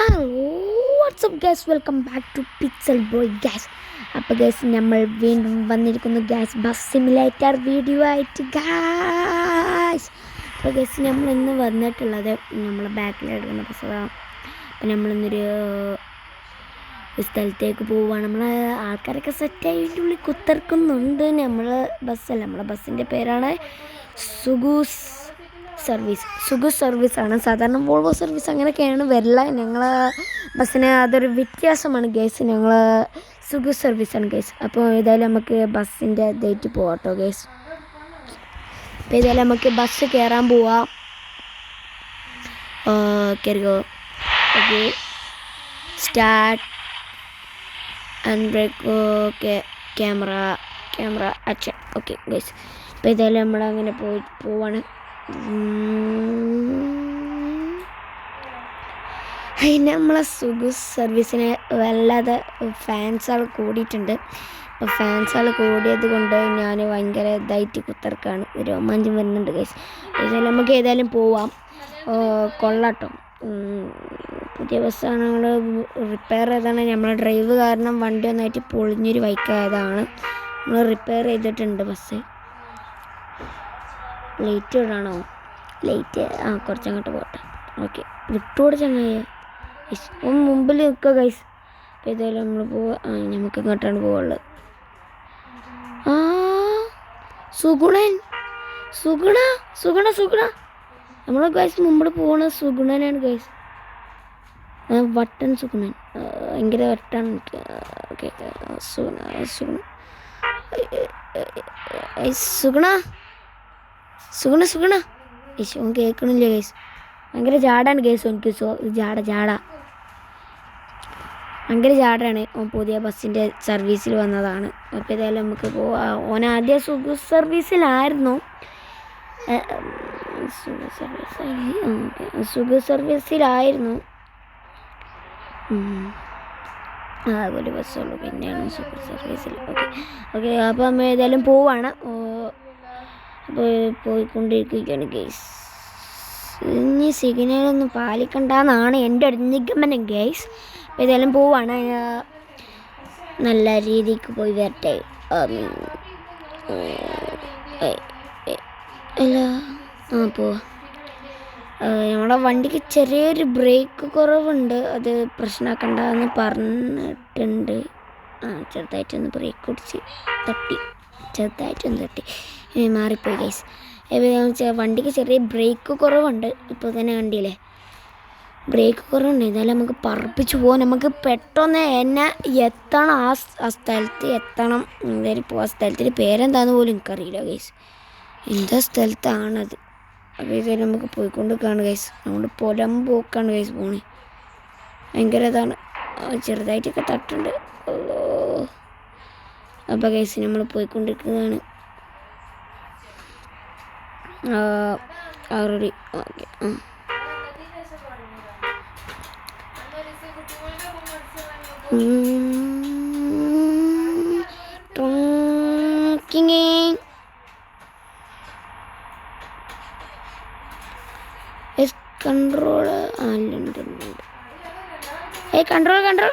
Hello what's up guys, welcome back to Pixel Boy guys. അപ്പോൾ guys നമ്മൾ വീണ്ടും വന്നിരിക്കുന്നു ഗൈസ് ബസ് സിമുലേറ്റർ വീഡിയോ ആയിട്ട് ഗൈസ്. അപ്പോൾ ഗൈസ് നമ്മൾ ഇന്ന് വന്നിട്ടുള്ളത് നമ്മളെ ബാക്കിലെടുക്കുന്ന ബസ്സാണ്. അപ്പോൾ നമ്മളിന്നൊരു സ്ഥലത്തേക്ക് പോവുകയാണ്. നമ്മൾ ആൾക്കാരൊക്കെ സെറ്റായിട്ട് ഉള്ളിൽ കുത്തിറക്കുന്നുണ്ട്. നമ്മളെ നമ്മളെ ബസ്സിൻ്റെ പേരാണ് സുഗൂസ് സർവീസാണ്. സാധാരണ വോൾവോ സർവീസ് അങ്ങനെയൊക്കെയാണ് വരില്ല. ഞങ്ങൾ ബസ്സിന് അതൊരു വ്യത്യാസമാണ് ഗൈസ്. ഞങ്ങൾ സുഗൂസ് സർവീസാണ് ഗൈസ്. അപ്പോൾ ഏതായാലും നമുക്ക് ബസ്സിൻ്റെ ഡേറ്റ് പോവാം കേട്ടോ ഗൈസ്. അപ്പോൾ ഏതായാലും നമുക്ക് ബസ് കയറാൻ പോവാം. കയറിക്കോ. Okay, start and break. Okay, camera action. Okay guys, അപ്പോൾ ഏതായാലും നമ്മളങ്ങനെ പോവാണ്. നമ്മളെ സുഗൂസ് സർവീസിന് വല്ലാതെ ഫാൻസുകൾ കൂടിയിട്ടുണ്ട്. അപ്പോൾ ഫാൻസുകൾ കൂടിയത് കൊണ്ട് ഞാൻ ഭയങ്കര ഇതായിട്ട് കുത്തിറക്കാണ്. ഒരു രോമാഞ്ചം വരുന്നുണ്ട് ഗൈസ്. ഏതായാലും നമുക്ക് ഏതായാലും പോവാം. കൊള്ളാട്ടോ, പുതിയ ബസ്സാണ്. നമ്മൾ റിപ്പയർ ചെയ്താണ്. നമ്മളെ ഡ്രൈവ് കാരണം വണ്ടി ഒന്നായിട്ട് പൊളിഞ്ഞൊരു ബൈക്കായതാണ്. നമ്മൾ റിപ്പയർ ചെയ്തിട്ടുണ്ട് ബസ്. ലൈറ്റ് ഇടാണോ? ലൈറ്റ് കുറച്ചങ്ങോട്ട് പോട്ടെ. ഓക്കെ, വിട്ടുകൂടെ ചങ്ങായി മുമ്പിൽ നിൽക്കുക ഗൈസ്. അപ്പോൾ ഏതായാലും നമ്മൾ പോവുക. നമുക്ക് ഇങ്ങോട്ടാണ് പോവുള്ളത്. സുഗുണ നമ്മൾ ഗൈസ് മുമ്പിൽ പോകണ സുഗുണനാണ് ഗൈസ്. വട്ടൻ സുഗുണൻ, ഭയങ്കര വട്ടാണ് എനിക്ക്. ഓക്കെ, സുഗുണ ഓൻ കേൾക്കണില്ല ഗൈസ്. ഭയങ്കര ജാടാണ് ഗൈസ്. എനിക്ക് ഭയങ്കര ജാടാണ്. ഓൻ പുതിയ ബസ്സിൻ്റെ സർവീസിൽ വന്നതാണ്. അപ്പോൾ ഏതായാലും നമുക്ക് പോവാം. ഓൻ ആദ്യം സുഗൂസ് സർവീസിലായിരുന്നു. സുഗൂസ് സർവീസിലായിരുന്നു. ഒരു ബസ്സുള്ളൂ, പിന്നെയാണ് സുഗൂസ് സർവീസിൽ. ഓക്കെ, അപ്പോൾ നമ്മൾ ഏതായാലും പോവാണ്. അപ്പോൾ പോയിക്കൊണ്ടിരിക്കുകയാണ് ഗൈസ്. ഇനി സിഗ്നലൊന്നും പാലിക്കണ്ടെന്നാണ് എൻ്റെ ഒരു നിഗമനം ഗൈസ്. അപ്പോൾ ഏതായാലും പോവാണ്. നല്ല രീതിക്ക് പോയി വരട്ടെ. അല്ല പോവാ. നമ്മുടെ വണ്ടിക്ക് ചെറിയൊരു ബ്രേക്ക് കുറവുണ്ട്. അത് പ്രശ്നമാക്കണ്ടെന്ന് പറഞ്ഞിട്ടുണ്ട്. ചെറുതായിട്ടൊന്ന് ബ്രേക്ക് പിടിച്ച് ചെറുതായിട്ടൊന്ന് തട്ടി മാറിപ്പോയി ഗൈസ്. വണ്ടിക്ക് ചെറിയ ബ്രേക്ക് കുറവുണ്ട്. ഇപ്പോൾ തന്നെ കണ്ടില്ലേ, ബ്രേക്ക് കുറവുണ്ട്. എന്നാലും നമുക്ക് പറപ്പിച്ച് പോകാം. നമുക്ക് പെട്ടെന്ന് എന്നെ എത്തണം. ആ സ്ഥലത്ത് എത്തണം. എന്തായാലും ഇപ്പോൾ ആ സ്ഥലത്തിൻ്റെ പേരെന്താണെന്ന് പോലും എനിക്കറിയില്ല ഗൈസ്. എന്താ സ്ഥലത്താണത്? അപ്പോൾ ഇതായാലും നമുക്ക് പോയിക്കൊണ്ടിരിക്കുകയാണ് ഗൈസ്. നമ്മൾ പോക്കാണ് ഗൈസ് പോണേ. ഭയങ്കര ഇതാണ്, ചെറുതായിട്ടൊക്കെ തട്ടുണ്ട്. അപ്പോൾ ഗൈസ് നമ്മൾ പോയിക്കൊണ്ടിരിക്കുന്നതാണ്. Already okay. Control control